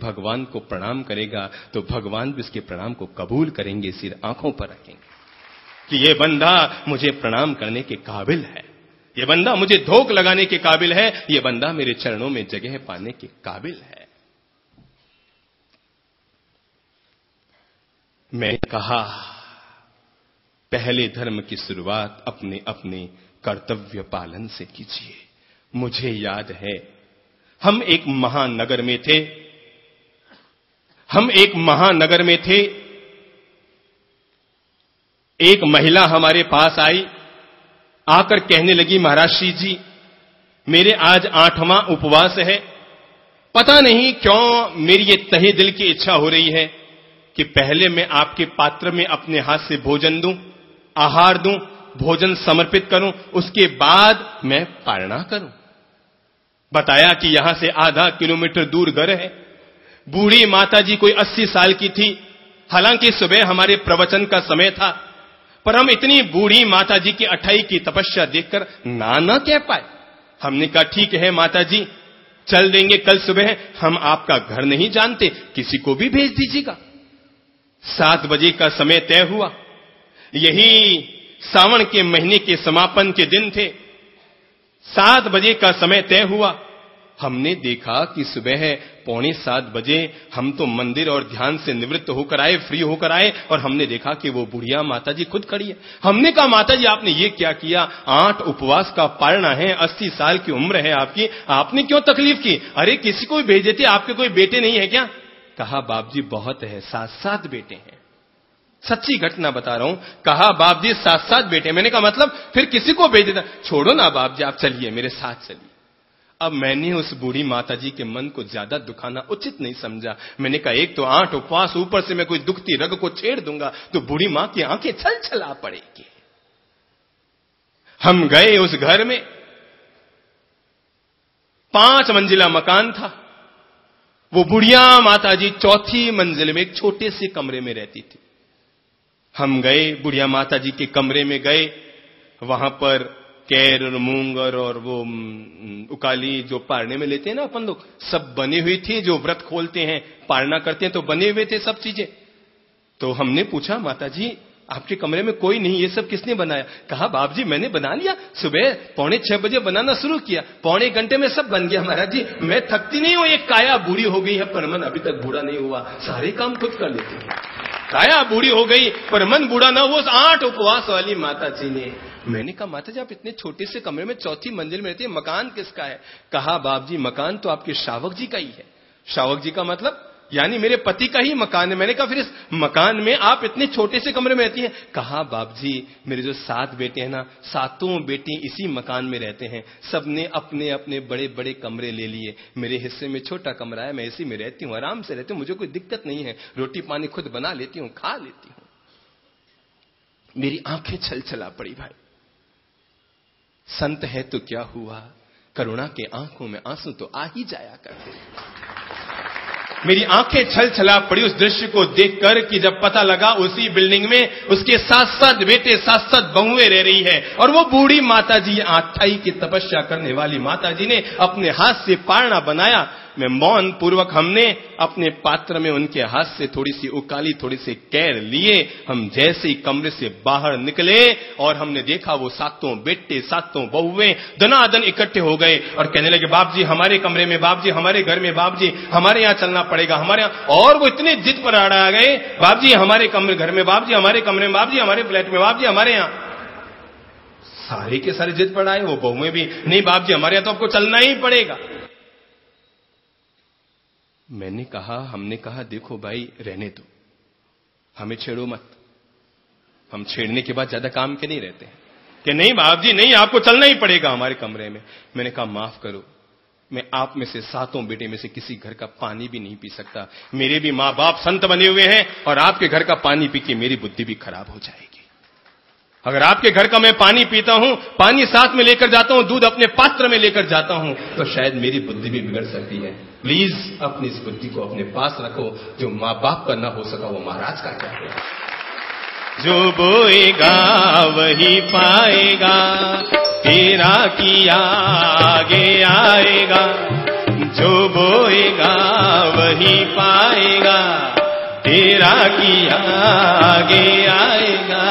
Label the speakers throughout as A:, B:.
A: भगवान को प्रणाम करेगा तो भगवान भी उसके प्रणाम को कबूल करेंगे, सिर आंखों पर रखेंगे कि ये बंदा मुझे प्रणाम करने के काबिल है, ये बंदा मुझे धोख लगाने के काबिल है, ये बंदा मेरे चरणों में जगह पाने के काबिल है। मैंने कहा पहले धर्म की शुरुआत अपने अपने कर्तव्य पालन से कीजिए। मुझे याद है हम एक महानगर में थे, एक महिला हमारे पास आई, आकर कहने लगी महाराज श्री जी मेरे आज 8वां उपवास है, पता नहीं क्यों मेरी ये तहे दिल की इच्छा हो रही है कि पहले मैं आपके पात्र में अपने हाथ से भोजन दूं, आहार दूं, भोजन समर्पित करूं, उसके बाद मैं पारणा करूं। बताया कि यहां से आधा किलोमीटर दूर घर है। बूढ़ी माताजी कोई 80 साल की थी, हालांकि सुबह हमारे प्रवचन का समय था, पर हम इतनी बूढ़ी माताजी की 28 की तपस्या देखकर ना कह पाए। हमने कहा ठीक है माताजी चल देंगे, कल सुबह हम आपका घर नहीं जानते, किसी को भी भेज दीजिएगा। 7 बजे का समय तय हुआ। यही सावन के महीने के समापन के दिन थे। 7 बजे का समय तय हुआ। हमने देखा कि सुबह 6:45 बजे हम तो मंदिर और ध्यान से निवृत्त होकर आए, फ्री होकर आए, और हमने देखा कि वो बुढ़िया माताजी खुद खड़ी है। हमने कहा माताजी आपने ये क्या किया? 8 उपवास का पारणा है, 80 साल की उम्र है आपकी, आपने क्यों तकलीफ की? अरे किसी को भी भेज देते, आपके कोई बेटे नहीं है क्या? कहा बाप जी बहुत है, 7 बेटे हैं। सच्ची घटना बता रहा हूं। कहा बाप जी 7 बेटे। मैंने कहा मतलब फिर किसी को भेज देता? छोड़ो ना बाप जी, आप चलिए मेरे साथ चलिए। अब मैंने उस बूढ़ी माताजी के मन को ज्यादा दुखाना उचित नहीं समझा। मैंने कहा एक तो 8 उपवास, ऊपर से मैं कोई दुखती रग को छेड़ दूंगा तो बूढ़ी मां की आंखें छलछला पड़ेगी। हम गए उस घर में। 5 मंजिला मकान था। वो बुढ़िया माताजी 4थी मंजिल में एक छोटे से कमरे में रहती थी। हम गए, बुढ़िया माताजी के कमरे में गए। वहां पर कैर और मूंगर और वो उकाली जो पारने में लेते हैं ना अपन लोग, सब बनी हुई थी। जो व्रत खोलते हैं, पारना करते हैं, तो बने हुए थे सब चीजें। तो हमने पूछा माताजी आपके कमरे में कोई नहीं, ये सब किसने बनाया? कहा बाप जी मैंने बना लिया, सुबह 6:45 बजे बनाना शुरू किया, पौने घंटे में सब बन गया महाराज जी। मैं थकती नहीं हूं, एक काया बूढ़ी हो गई है पर मन अभी तक बूढ़ा नहीं हुआ, सारे काम खुद कर लेती हूं। काया बूढ़ी हो गई पर मन बूढ़ा ना हुआ। 8 उपवास वाली माता जी ने। मैंने कहा माता जी आप इतने छोटे से कमरे में 4थी मंजिल में रहती है, मकान किसका है? कहा बाप जी मकान तो आपके श्रावक जी का ही है। श्रावक जी का मतलब यानी मेरे पति का ही मकान है। मैंने कहा फिर इस मकान में आप इतने छोटे से कमरे में रहती हैं? कहा बाप जी मेरे जो 7 बेटे हैं ना, 7 बेटे इसी मकान में रहते हैं। सबने अपने अपने बड़े बड़े कमरे ले लिए, मेरे हिस्से में छोटा कमरा है, मैं इसी में रहती हूँ, आराम से रहती हूँ, मुझे कोई दिक्कत नहीं है, रोटी पानी खुद बना लेती हूँ, खा लेती हूँ। मेरी आंखें छलछला पड़ी। भाई संत है तो क्या हुआ, करुणा के आंखों में आंसू तो आ ही जाया करते। मेरी आंखें छलछला पड़ी उस दृश्य को देखकर कि जब पता लगा उसी बिल्डिंग में उसके 7 बेटे 7 बहुएं रह रही है, और वो बूढ़ी माताजी 28 की तपस्या करने वाली माताजी ने अपने हाथ से पारणा बनाया। मैं मौन पूर्वक हमने अपने पात्र में उनके हाथ से थोड़ी सी उकाली, थोड़ी सी कैर लिए। हम जैसे ही कमरे से बाहर निकले और हमने देखा वो 7 बेटे 7 बहुएं दनादन इकट्ठे हो गए और कहने लगे बाप जी हमारे कमरे में, बाप जी हमारे घर में, बाप जी हमारे यहां चलना पड़ेगा, हमारे यहां। और वो इतने जिद पर आ गए, बाप जी हमारे कमरे घर में, बाप जी हमारे कमरे में, बाप जी हमारे फ्लैट में, बाप जी हमारे यहां। सारे के सारे जिद पर आए। वो बहुएं भी नहीं बाप जी हमारे यहां तो आपको चलना ही पड़ेगा। हमने कहा देखो भाई रहने दो, हमें छेड़ो मत, हम छेड़ने के बाद ज्यादा काम के नहीं रहते हैं। कि नहीं बाप जी नहीं, आपको चलना ही पड़ेगा हमारे कमरे में। मैंने कहा माफ करो, मैं आप में से 7 बेटे में से किसी घर का पानी भी नहीं पी सकता। मेरे भी माँ बाप संत बने हुए हैं और आपके घर का पानी पी के मेरी बुद्धि भी खराब हो जाएगी। अगर आपके घर का मैं पानी पीता हूं, पानी साथ में लेकर जाता हूं, दूध अपने पात्र में लेकर जाता हूं, तो शायद मेरी बुद्धि भी बिगड़ सकती है। प्लीज अपनी इस बुद्धि को अपने पास रखो। जो माँ बाप का ना हो सका वो महाराज का क्या है। जो बोएगा वही पाएगा, तेरा किया आगे आएगा। जो बोएगा वही पाएगा, तेरा किया आगे आएगा।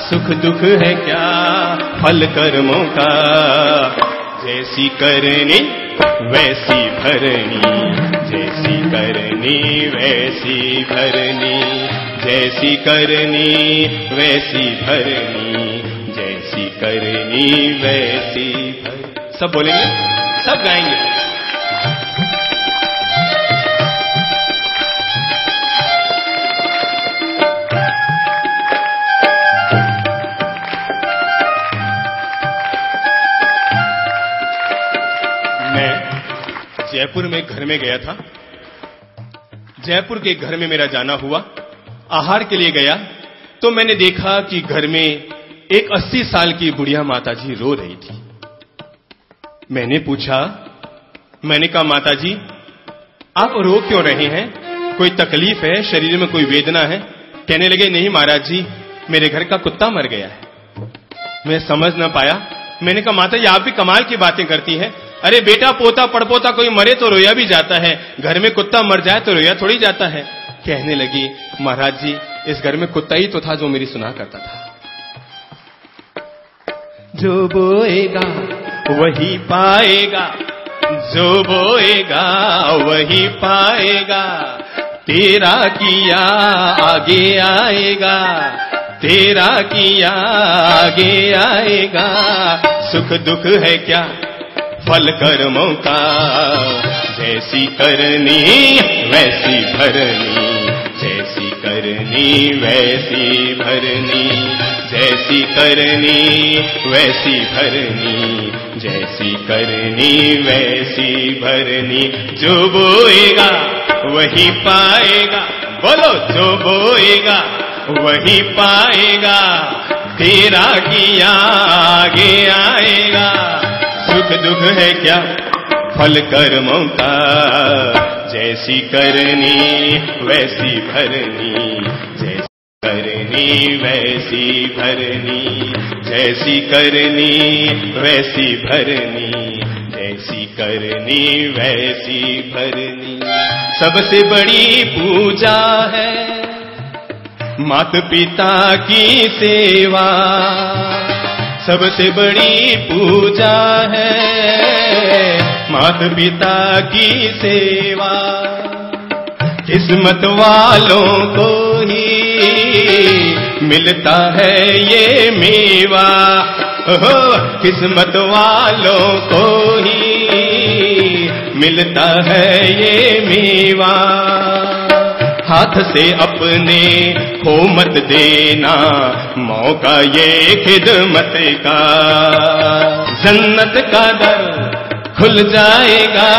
A: सुख दुख है क्या फल कर्मों का, जैसी करनी वैसी भरनी, जैसी करनी वैसी भरनी, जैसी करनी वैसी भरनी, जैसी करनी वैसी भरनी। सब बोलेंगे, सब गाएंगे। जयपुर में घर में गया था। जयपुर के घर में मेरा जाना हुआ, आहार के लिए गया तो मैंने देखा कि घर में एक 80 साल की बुढ़िया माताजी रो रही थी। मैंने पूछा, मैंने कहा माताजी आप रो क्यों रहे हैं, कोई तकलीफ है, शरीर में कोई वेदना है? कहने लगे नहीं महाराज जी, मेरे घर का कुत्ता मर गया है। मैं समझ ना पाया। मैंने कहा माताजी आप भी कमाल की बातें करती हैं। अरे बेटा पोता पड़पोता कोई मरे तो रोया भी जाता है, घर में कुत्ता मर जाए तो रोया थोड़ी जाता है। कहने लगी महाराज जी इस घर में कुत्ता ही तो था जो मेरी सुना करता था। जो बोएगा वही पाएगा, जो बोएगा वही पाएगा, तेरा किया आगे आएगा, तेरा किया आगे आएगा। सुख दुख है क्या फल कर्मों का, जैसी करनी वैसी भरनी, जैसी करनी वैसी भरनी, जैसी करनी वैसी भरनी, जैसी करनी वैसी भरनी। जो बोएगा वही पाएगा, बोलो जो बोएगा वही पाएगा, तेरा किया आगे आएगा। सुख दुख है क्या फल कर्मों का, जैसी करनी वैसी भरनी, जैसी करनी वैसी भरनी, जैसी करनी वैसी भरनी, जैसी करनी वैसी भरनी। सबसे बड़ी पूजा है माता पिता की सेवा, सबसे बड़ी पूजा है माता पिता की सेवा। किस्मत वालों को ही मिलता है ये मेवा, ओहो किस्मत वालों को ही मिलता है ये मेवा। हाथ से अपने खो मत देना मौका ये खिदमत का, जन्नत का दर खुल जाएगा,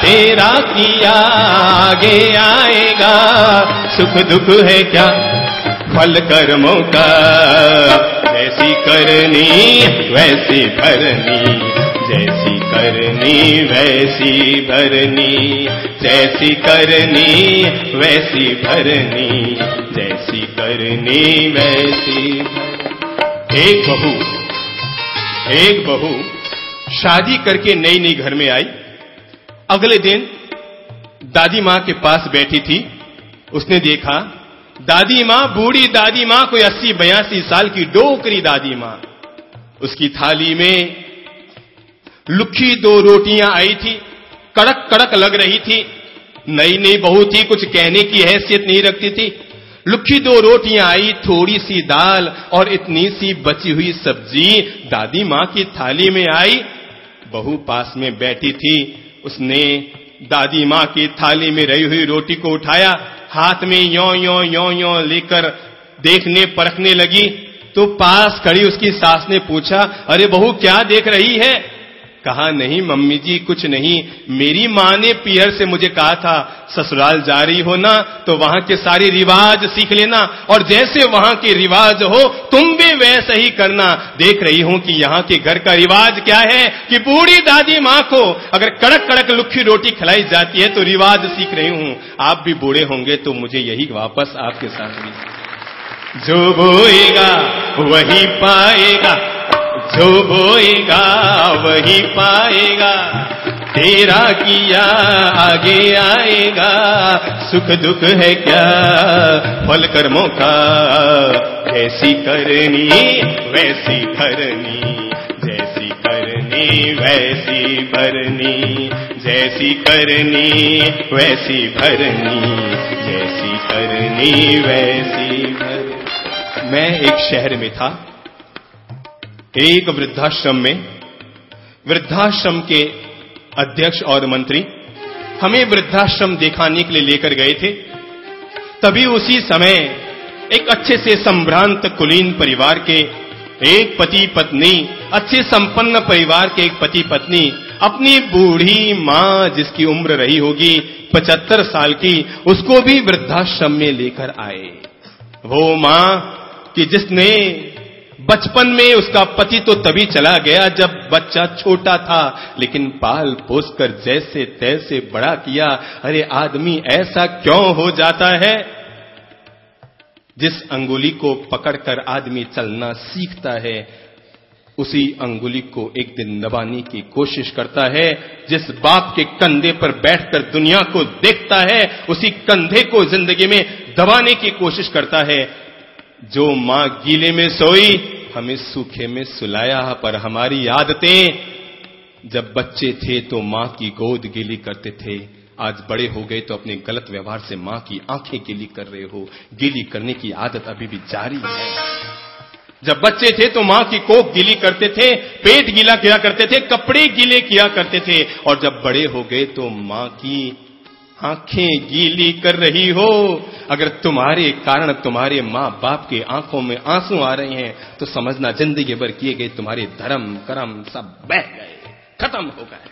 A: तेरा किया आगे आएगा। सुख दुख है क्या फल कर्मों का, जैसी करनी वैसी भरनी, जैसी करनी वैसी भरनी, जैसी करनी वैसी भरनी, जैसी करनी वैसी भरनी। एक बहू शादी करके नई नई घर में आई। अगले दिन दादी मां के पास बैठी थी। उसने देखा दादी मां, बूढ़ी दादी मां, कोई 80-82 साल की डोकरी दादी मां, उसकी थाली में लुक्खी 2 रोटियां आई थी, कड़क कड़क लग रही थी। नई नई बहू थी, कुछ कहने की हैसियत नहीं रखती थी। लुक्खी 2 रोटियां आई, थोड़ी सी दाल और इतनी सी बची हुई सब्जी दादी मां की थाली में आई। बहू पास में बैठी थी, उसने दादी मां की थाली में रही हुई रोटी को उठाया, हाथ में यों लेकर देखने परखने लगी। तो पास खड़ी उसकी सास ने पूछा, अरे बहू क्या देख रही है? कहा नहीं मम्मी जी कुछ नहीं, मेरी मां ने पीहर से मुझे कहा था ससुराल जा रही हो ना तो वहां के सारे रिवाज सीख लेना, और जैसे वहां के रिवाज हो तुम भी वैसा ही करना। देख रही हूं कि यहाँ के घर का रिवाज क्या है कि बूढ़ी दादी मां को अगर कड़क कड़क लुक्खी रोटी खिलाई जाती है तो रिवाज सीख रही हूं। आप भी बूढ़े होंगे तो मुझे यही वापस आपके साथ भी। जो बोएगा वही पाएगा, जो बोएगा वही पाएगा, तेरा किया आगे आएगा, सुख दुख है क्या फल कर्मों का, जैसी करनी वैसी भरनी, जैसी करनी वैसी भरनी, जैसी करनी वैसी भरनी, जैसी करनी वैसी भरनी। मैं एक शहर में था, एक वृद्धाश्रम में। वृद्धाश्रम के अध्यक्ष और मंत्री हमें वृद्धाश्रम दिखाने के लिए लेकर गए थे। तभी उसी समय एक अच्छे से संभ्रांत कुलीन परिवार के एक पति पत्नी, अच्छे संपन्न परिवार के एक पति पत्नी अपनी बूढ़ी मां, जिसकी उम्र रही होगी 75 साल की, उसको भी वृद्धाश्रम में लेकर आए। वो मां कि जिसने बचपन में, उसका पति तो तभी चला गया जब बच्चा छोटा था, लेकिन पाल पोस कर जैसे तैसे बड़ा किया। अरे आदमी ऐसा क्यों हो जाता है? जिस अंगुली को पकड़कर आदमी चलना सीखता है, उसी अंगुली को एक दिन दबाने की कोशिश करता है। जिस बाप के कंधे पर बैठकर दुनिया को देखता है, उसी कंधे को जिंदगी में दबाने की कोशिश करता है। जो मां गीले में सोई, हमें सूखे में सुलाया। पर हमारी आदतें, जब बच्चे थे तो मां की गोद गीली करते थे, आज बड़े हो गए तो अपने गलत व्यवहार से मां की आंखें गीली कर रहे हो। गीली करने की आदत अभी भी जारी है। जब बच्चे थे तो मां की कोख गीली करते थे, पेट गीला किया करते थे, कपड़े गीले किया करते थे। और जब बड़े हो गए तो मां की आंखें गीली कर रही हो। अगर तुम्हारे कारण तुम्हारे मां बाप के आंखों में आंसू आ रहे हैं, तो समझना जिंदगी भर किए गए तुम्हारे धर्म कर्म सब बह गए, खत्म हो गए।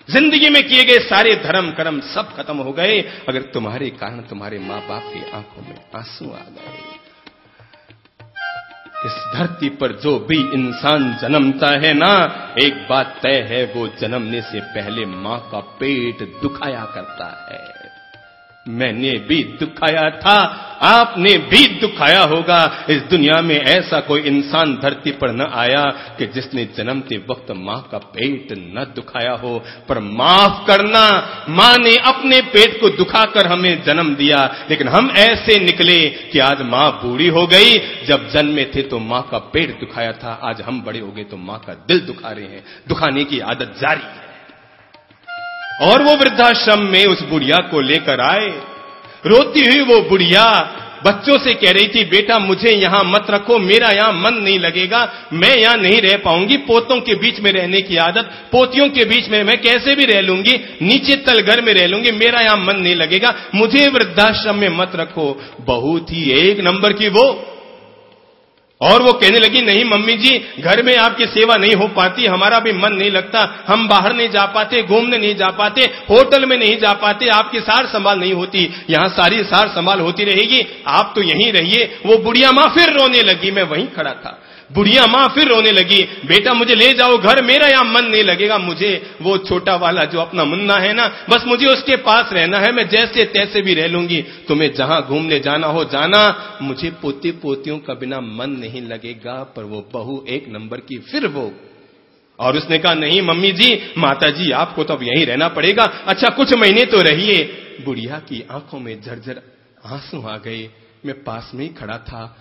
A: जिंदगी में किए गए सारे धर्म कर्म सब खत्म हो गए, अगर तुम्हारे कारण तुम्हारे मां बाप की आंखों में आंसू आ गए। इस धरती पर जो भी इंसान जन्मता है ना, एक बात तय है, वो जन्मने से पहले मां का पेट दुखाया करता है। मैंने भी दुखाया था, आपने भी दुखाया होगा। इस दुनिया में ऐसा कोई इंसान धरती पर न आया कि जिसने जन्मते वक्त मां का पेट न दुखाया हो। पर माफ करना, मां ने अपने पेट को दुखाकर हमें जन्म दिया, लेकिन हम ऐसे निकले कि आज मां बूढ़ी हो गई। जब जन्मे थे तो मां का पेट दुखाया था, आज हम बड़े हो गए तो मां का दिल दुखा रहे हैं। दुखाने की आदत जारी है। और वो वृद्धाश्रम में उस बुढ़िया को लेकर आए। रोती हुई वो बुढ़िया बच्चों से कह रही थी, बेटा मुझे यहां मत रखो, मेरा यहां मन नहीं लगेगा, मैं यहां नहीं रह पाऊंगी। पोतों के बीच में रहने की आदत, पोतियों के बीच में मैं कैसे भी रह लूंगी, नीचे तल घर में रह लूंगी, मेरा यहां मन नहीं लगेगा, मुझे वृद्धाश्रम में मत रखो। बहुत ही एक नंबर की वो। और वो कहने लगी, नहीं मम्मी जी, घर में आपकी सेवा नहीं हो पाती, हमारा भी मन नहीं लगता, हम बाहर नहीं जा पाते, घूमने नहीं जा पाते, होटल में नहीं जा पाते, आपकी सार संभाल नहीं होती, यहां सारी सार संभाल होती रहेगी, आप तो यहीं रहिए। वो बुढ़िया मां फिर रोने लगी। मैं वहीं खड़ा था। बुढ़िया मां फिर रोने लगी, बेटा मुझे ले जाओ घर, मेरा यहां मन नहीं लगेगा, मुझे वो छोटा वाला जो अपना मुन्ना है ना, बस मुझे उसके पास रहना है, मैं जैसे तैसे भी रह लूंगी, तुम्हें जहां घूमने जाना हो जाना, मुझे पोते पोतियों का बिना मन नहीं लगेगा। पर वो बहू एक नंबर की फिर वो। और उसने कहा, नहीं मम्मी जी, माता जी, आपको तो अब यहीं रहना पड़ेगा, अच्छा कुछ महीने तो रहिए। बुढ़िया की आंखों में झरझर आंसू आ गए। मैं पास में ही खड़ा था।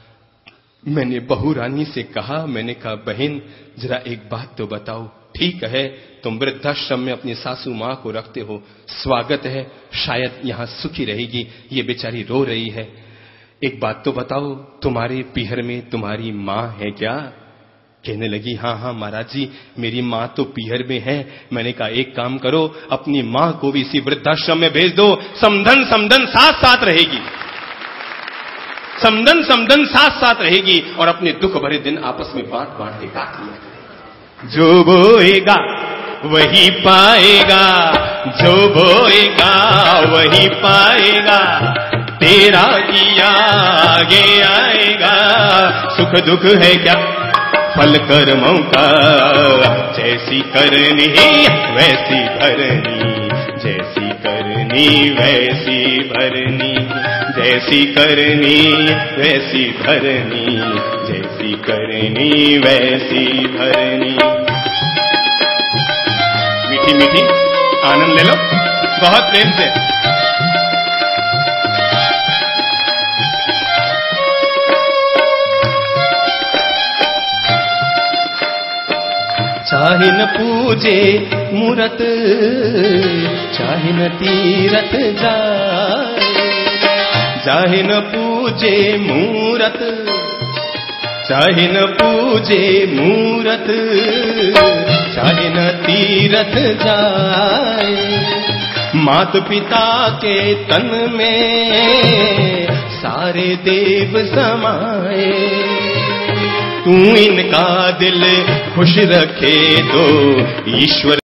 A: मैंने बहू रानी से कहा, मैंने कहा बहन जरा एक बात तो बताओ, ठीक है तुम वृद्धाश्रम में अपनी सासू मां को रखते हो, स्वागत है, शायद यहां सुखी रहेगी, ये बेचारी रो रही है, एक बात तो बताओ, तुम्हारे पीहर में तुम्हारी मां है क्या? कहने लगी, हाँ हाँ महाराज जी, मेरी मां तो पीहर में है। मैंने कहा एक काम करो, अपनी मां को भी इसी वृद्धाश्रम में भेज दो, समधन समधन साथ साथ रहेगी, समधन समधन साथ साथ रहेगी, और अपने दुख भरे दिन आपस में बांट बांट के काटिए। जो बोएगा वही पाएगा, जो बोएगा वही पाएगा, तेरा किया आगे आएगा, सुख दुख है क्या फल कर्मों का, जैसी करनी वैसी भरनी, जैसी करनी वैसी भरनी, जैसी करनी वैसी भरनी, जैसी करनी वैसी भरनी। मीठी मीठी आनंद ले लो बहुत प्रेम से। चाहे न पूजे मूरत, चाहे न तीरथ जाए, चाहे न पूजे मूरत, चाहे न पूजे मूरत, चाहे न तीरथ जाए, मात पिता के तन में सारे देव समाए, तू इनका दिल खुश रखे तो ईश्वर